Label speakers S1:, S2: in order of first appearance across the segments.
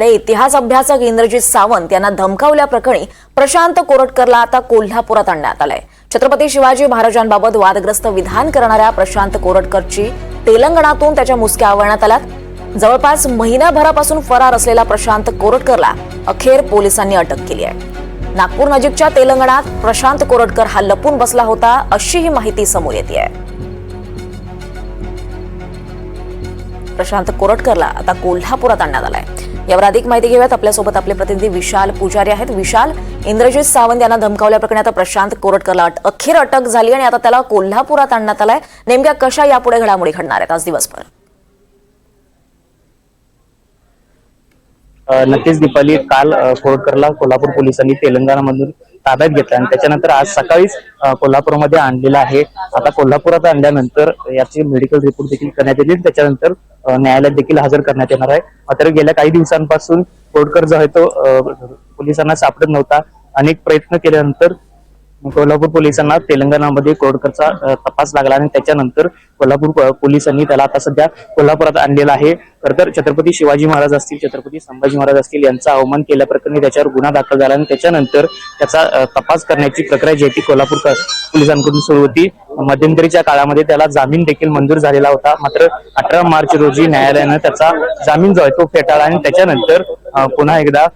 S1: इतिहास अभ्यासक इंद्रजित सावंत यांना धमकावल्याप्रकरणी प्रशांत कोरटकरला आता कोल्हापुरात आणण्यात आलंय। छत्रपती शिवाजी महाराजांबाबत वादग्रस्त विधान करणाऱ्या प्रशांत कोरटकरची तेलंगणातून त्याच्या मुसक्या आवळण्यात आल्यात। जवळपास महिनाभरापासून फरार असलेला प्रशांत कोरटकरला अखेर पोलिसांनी अटक केली आहे। नागपूर नजीकच्या तेलंगणात प्रशांत कोरटकर हा लपून बसला होता, अशी ही माहिती समोर येते आहे। प्रशांत कोरटकरला आता कोल्हापुरात आणण्यात आलाय। यावर अधिक माहिती घेऊयात। आपल्यासोबत आपले प्रतिनिधी विशाल पुजारी आहेत। विशाल, इंद्रजित सावंत यांना धमकावल्याप्रकरणी आता प्रशांत कोरटकरला अखेर अटक झाली आणि आता त्याला कोल्हापुरात आणण्यात आलाय। नेमक्या कशा यापुढे घडामोडी घडणार आहेत आज दिवसभर?
S2: नक्कीच दीपाली, काल कोरटकरला कोल्हापूर पोलिसांनी तेलंगणामधून ताब्यात घेतला आणि त्याच्यानंतर आज सकाळीच कोल्हापूरमध्ये आणलेला आहे। आता कोल्हापुरात आणल्यानंतर याचे मेडिकल रिपोर्ट देखील करण्यात येतील, त्याच्यानंतर न्यायालयात देखील हजर करण्यात येणार आहे। मात्र गेल्या काही दिवसांपासून कोरटकर जो आहे तो पोलिसांना सापडत नव्हता। अनेक प्रयत्न केल्यानंतर कोल्हापूर पोलिसांना तेलंगणामध्ये कोरटकरचा तपास लागला आणि त्याच्यानंतर कोल्हापूर पोलिसांनी त्याला आता सध्या कोल्हापुरात आणलेला आहे। तर छत्रपती शिवाजी महाराज असतील, छत्रपती संभाजी महाराज असतील यांचा अवमान केल्याप्रकरणी त्याच्यावर गुन्हा दाखल झाला आणि त्याच्यानंतर त्याचा तपास करण्याची प्रक्रिया जी आहे ती कोल्हापूर पोलिसांकडून सुरू होती। मध्यंतरीच्या काळामध्ये त्याला जामीन देखील मंजूर झालेला होता, मात्र 18 मार्च रोजी न्यायालयानं त्याचा जामीन जो आहे तो फेटाळला आणि त्याच्यानंतर पुन्हा एकदा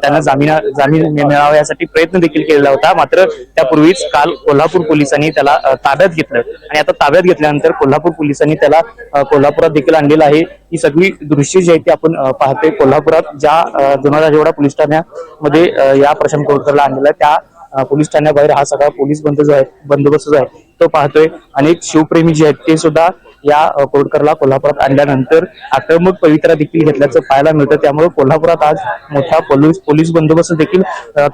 S2: त्यांना जामीन मिळावा यासाठी प्रयत्न देखील केलेला होता। मात्र त्यापूर्वीच काल कोल्हापूर पोलिसांनी त्याला ताब्यात घेतलं आणि आता ताब्यात घेतल्यानंतर कोल्हापूर पोलिसांनी त्याला कोल्हापुरात देखील आणलेलं आहे। ही सगळी दृश्य जी आहे ती आपण पाहतोय। कोल्हापुरात ज्या जुनाराजेवाडा पोलीस ठाण्यामध्ये या प्रशांत कोरटकरला आणलेला आहे त्या पोलीस ठाण्याबाहेर हा सगळा पोलीस बंदोबस्त जो आहे तो पाहतोय। अनेक शिवप्रेमी जे आहेत ते सुद्धा या कोरटकरला कोल्हापुरात आणल्यानंतर आक्रमक पवित्रा देखील घेतल्याचं पाहायला मिळतं। त्यामुळे कोल्हापुरात आज मोठा पोलीस बंदोबस्त देखील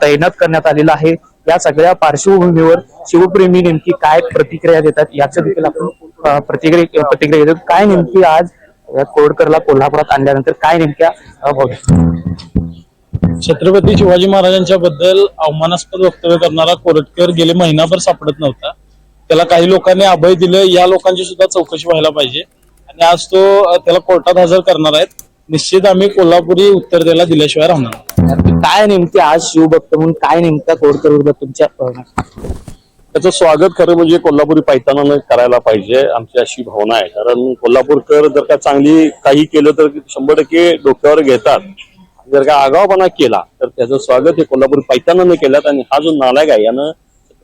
S2: तैनात करण्यात आलेला आहे। या सगळ्या पार्श्वभूमीवर शिवप्रेमी नेमकी काय प्रतिक्रिया देतात याचं देखील आपण प्रतिक्रिया देतो। काय नेमकी आज कोरटकरला कोल्हापुरात आणल्यानंतर काय नेमक्या
S3: छत्रपती शिवाजी महाराजांच्या बद्दल अवमानास्पद वक्तव्य करणारा कोरटकर गेले महिनाभर सापडत नव्हता। त्याला काही लोकांनी अभय दिलं, या लोकांची सुद्धा चौकशी व्हायला पाहिजे आणि आज तो त्याला कोर्टात हजर करणार आहेत। निश्चित आम्ही कोल्हापुरी उत्तर त्याला दिल्याशिवाय राहणार।
S2: काय नेमकी आज शिवभक्त म्हणून काय नेमका कोरटकर तुमच्या
S4: त्याचं स्वागत खरं म्हणजे कोल्हापुरी पायतानानं करायला पाहिजे, आमची अशी भावना आहे। कारण कोल्हापूरकर जर का चांगली काही केलं तर 100% डोक्यावर घेतात, जर का आगाऊपणा केला तर त्याचं स्वागत हे कोल्हापुरी पायतानानं केलं। आणि हा जो नालायक आहे यानं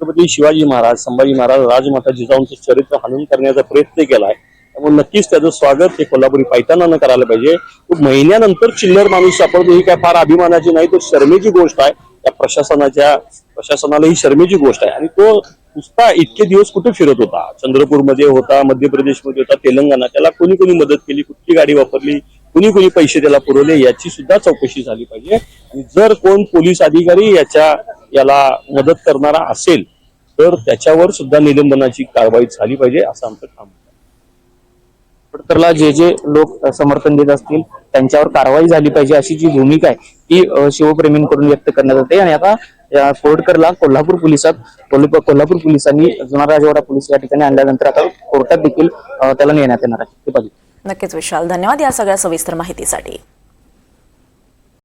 S4: छत्रपती शिवाजी महाराज, संभाजी महाराज, राजमाता जिजाऊंचं चरित्र हनन करण्याचा प्रयत्न केलाय। त्यामुळे नक्कीच त्याचं स्वागत हे कोल्हापुरी पायतानानं करायला पाहिजे। खूप महिन्यानंतर चिल्लर माणूस सापडतो ही काय फार अभिमानाची नाही, तो शर्मेची गोष्ट आहे। त्या प्रशासनाला ही शर्मेची गोष्ट आहे। आणि तो नुसता इतके दिवस कुठे फिरत होता? चंद्रपूरमध्ये होता, मध्य प्रदेशमध्ये होता, तेलंगणा, त्याला कोणी मदत केली, कुठली गाडी वापरली, कुणी पैसे त्याला पुरवले याची सुद्धा चौकशी झाली पाहिजे। आणि जर कोण पोलीस अधिकारी याला मदत करणारा असेल तर त्याच्यावर सुद्धा निलंबनाची कारवाई झाली पाहिजे, असं आमचं काम आहे।
S2: कोरटकरला जे लोक समर्थन देत असतील त्यांच्यावर कारवाई झाली पाहिजे अशी जी भूमिका आहे ती शिवप्रेमींकडून व्यक्त करण्यात येते। आणि आता कोरटकरला कोल्हापूर पोलिसांनी जुनाराजेवाडा पोलीस या ठिकाणी आणल्यानंतर आता कोर्टात देखील त्याला नेण्यात येणार आहे।
S1: नक्कीच विशाल, धन्यवाद या सगळ्या सविस्तर माहितीसाठी।